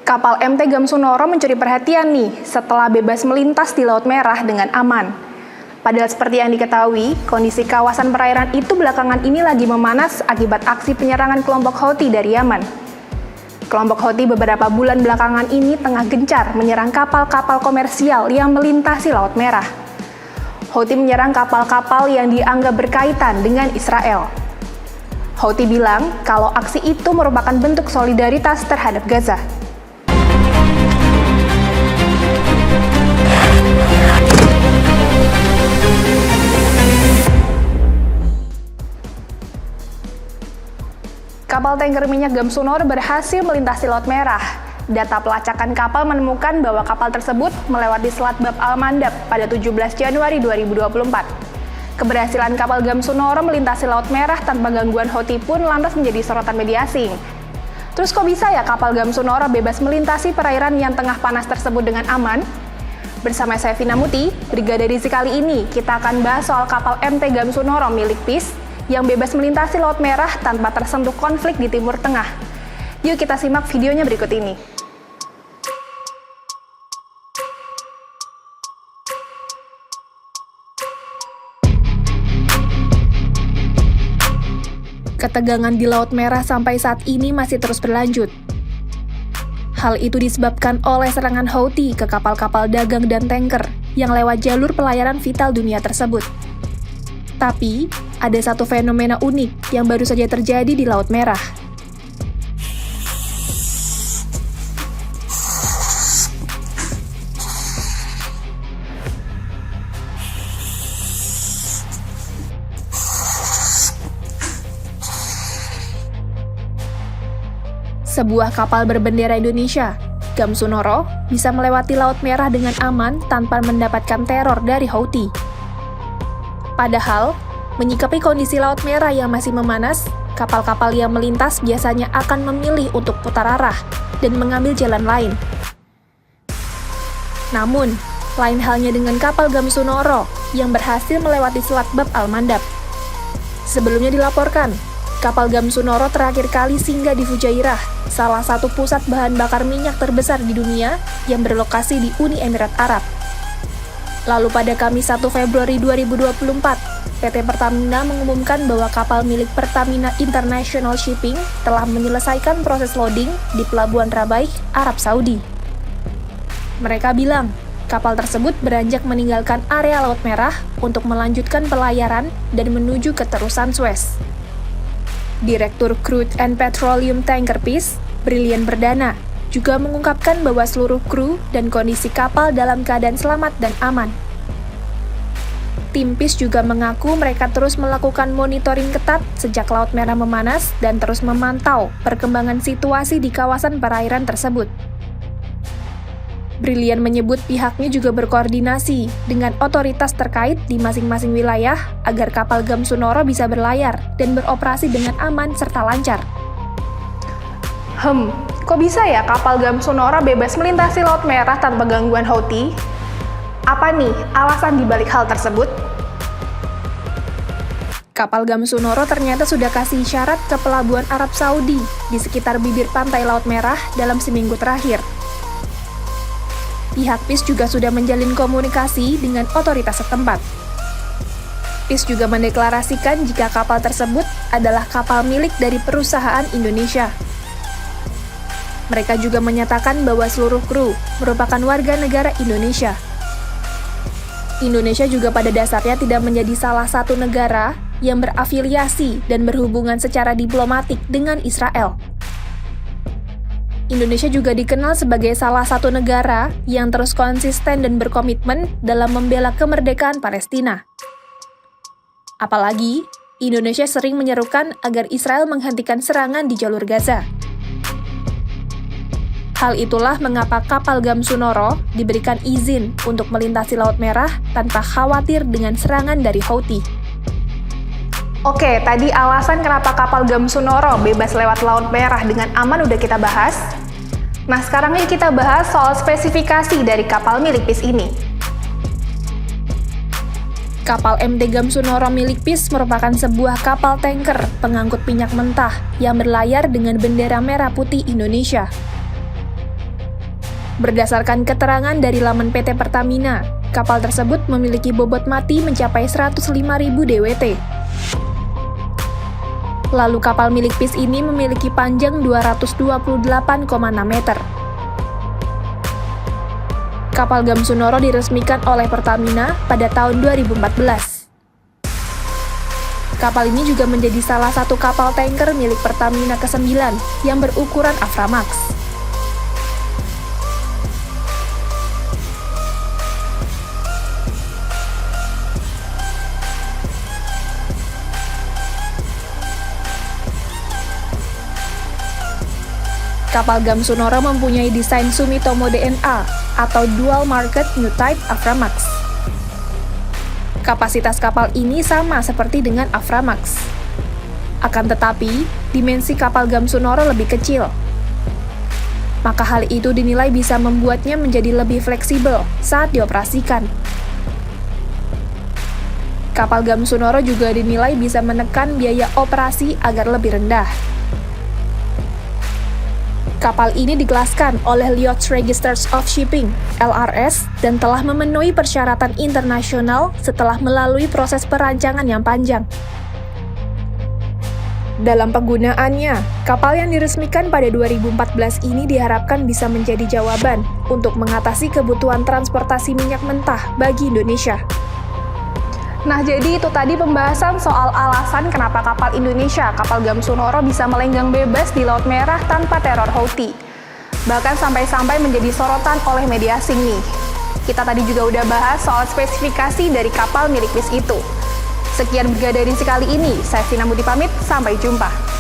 Kapal MT Gamsunoro mencuri perhatian nih setelah bebas melintas di Laut Merah dengan aman. Padahal seperti yang diketahui, kondisi kawasan perairan itu belakangan ini lagi memanas akibat aksi penyerangan kelompok Houthi dari Yaman. Kelompok Houthi beberapa bulan belakangan ini tengah gencar menyerang kapal-kapal komersial yang melintasi Laut Merah. Houthi menyerang kapal-kapal yang dianggap berkaitan dengan Israel. Houthi bilang kalau aksi itu merupakan bentuk solidaritas terhadap Gaza. Kapal tanker minyak Gamsunoro berhasil melintasi Laut Merah. Data pelacakan kapal menemukan bahwa kapal tersebut melewati Selat Bab al-Mandab pada 17 Januari 2024. Keberhasilan kapal Gamsunoro melintasi Laut Merah tanpa gangguan Houthi pun lantas menjadi sorotan media asing. Terus kok bisa ya kapal Gamsunoro bebas melintasi perairan yang tengah panas tersebut dengan aman? Bersama saya Vina Muti, Brigade Rizky kali ini kita akan bahas soal kapal MT Gamsunoro milik PIS yang bebas melintasi Laut Merah tanpa tersentuh konflik di Timur Tengah. Yuk kita simak videonya berikut ini. Ketegangan di Laut Merah sampai saat ini masih terus berlanjut. Hal itu disebabkan oleh serangan Houthi ke kapal-kapal dagang dan tanker yang lewat jalur pelayaran vital dunia tersebut. Tapi, ada satu fenomena unik yang baru saja terjadi di Laut Merah. Sebuah kapal berbendera Indonesia, Gamsunoro, bisa melewati Laut Merah dengan aman tanpa mendapatkan teror dari Houthi. Padahal, menyikapi kondisi Laut Merah yang masih memanas, kapal-kapal yang melintas biasanya akan memilih untuk putar arah dan mengambil jalan lain. Namun, lain halnya dengan kapal Gamsunoro yang berhasil melewati Selat Bab al-Mandab. Sebelumnya dilaporkan, kapal Gamsunoro terakhir kali singgah di Fujairah, salah satu pusat bahan bakar minyak terbesar di dunia yang berlokasi di Uni Emirat Arab. Lalu pada Kamis 1 Februari 2024, PT Pertamina mengumumkan bahwa kapal milik Pertamina International Shipping telah menyelesaikan proses loading di Pelabuhan Rabaih, Arab Saudi. Mereka bilang, kapal tersebut beranjak meninggalkan area Laut Merah untuk melanjutkan pelayaran dan menuju ke terusan Suez. Direktur Crude and Petroleum Tanker PIS, Brilian Perdana, juga mengungkapkan bahwa seluruh kru dan kondisi kapal dalam keadaan selamat dan aman. Tim PIS juga mengaku mereka terus melakukan monitoring ketat sejak Laut Merah memanas dan terus memantau perkembangan situasi di kawasan perairan tersebut. Brilian menyebut pihaknya juga berkoordinasi dengan otoritas terkait di masing-masing wilayah agar kapal Gamsunoro bisa berlayar dan beroperasi dengan aman serta lancar. Kok bisa ya kapal Gamsunoro bebas melintasi Laut Merah tanpa gangguan Houthi? Apa nih alasan dibalik hal tersebut? Kapal Gamsunoro ternyata sudah kasih isyarat ke pelabuhan Arab Saudi di sekitar bibir pantai Laut Merah dalam seminggu terakhir. Pihak PIS juga sudah menjalin komunikasi dengan otoritas setempat. PIS juga mendeklarasikan jika kapal tersebut adalah kapal milik dari perusahaan Indonesia. Mereka juga menyatakan bahwa seluruh kru merupakan warga negara Indonesia. Indonesia juga pada dasarnya tidak menjadi salah satu negara yang berafiliasi dan berhubungan secara diplomatik dengan Israel. Indonesia juga dikenal sebagai salah satu negara yang terus konsisten dan berkomitmen dalam membela kemerdekaan Palestina. Apalagi, Indonesia sering menyerukan agar Israel menghentikan serangan di jalur Gaza. Hal itulah mengapa kapal Gamsunoro diberikan izin untuk melintasi Laut Merah tanpa khawatir dengan serangan dari Houthi. Oke, tadi alasan kenapa kapal Gamsunoro bebas lewat Laut Merah dengan aman udah kita bahas. Nah, sekarang yuk kita bahas soal spesifikasi dari kapal milik PIS ini. Kapal MT Gamsunoro milik PIS merupakan sebuah kapal tanker pengangkut minyak mentah yang berlayar dengan bendera merah putih Indonesia. Berdasarkan keterangan dari laman PT Pertamina, kapal tersebut memiliki bobot mati mencapai 105.000 DWT. Lalu kapal milik PIS ini memiliki panjang 228,6 meter. Kapal Gamsunoro diresmikan oleh Pertamina pada tahun 2014. Kapal ini juga menjadi salah satu kapal tanker milik Pertamina ke-9 yang berukuran Aframax. Kapal Gamsunoro mempunyai desain Sumitomo DNA atau Dual Market New Type Aframax. Kapasitas kapal ini sama seperti dengan Aframax. Akan tetapi, dimensi kapal Gamsunoro lebih kecil. Maka hal itu dinilai bisa membuatnya menjadi lebih fleksibel saat dioperasikan. Kapal Gamsunoro juga dinilai bisa menekan biaya operasi agar lebih rendah. Kapal ini dikelaskan oleh Lloyd's Register of Shipping (LRS) dan telah memenuhi persyaratan internasional setelah melalui proses perancangan yang panjang. Dalam penggunaannya, kapal yang diresmikan pada 2014 ini diharapkan bisa menjadi jawaban untuk mengatasi kebutuhan transportasi minyak mentah bagi Indonesia. Nah, jadi itu tadi pembahasan soal alasan kenapa kapal Indonesia, kapal Gamsunoro bisa melenggang bebas di Laut Merah tanpa teror Houthi. Bahkan sampai-sampai menjadi sorotan oleh media asing nih. Kita tadi juga udah bahas soal spesifikasi dari kapal milik PIS itu. Sekian Brigaderin sekali ini, saya Vina Budi pamit, sampai jumpa.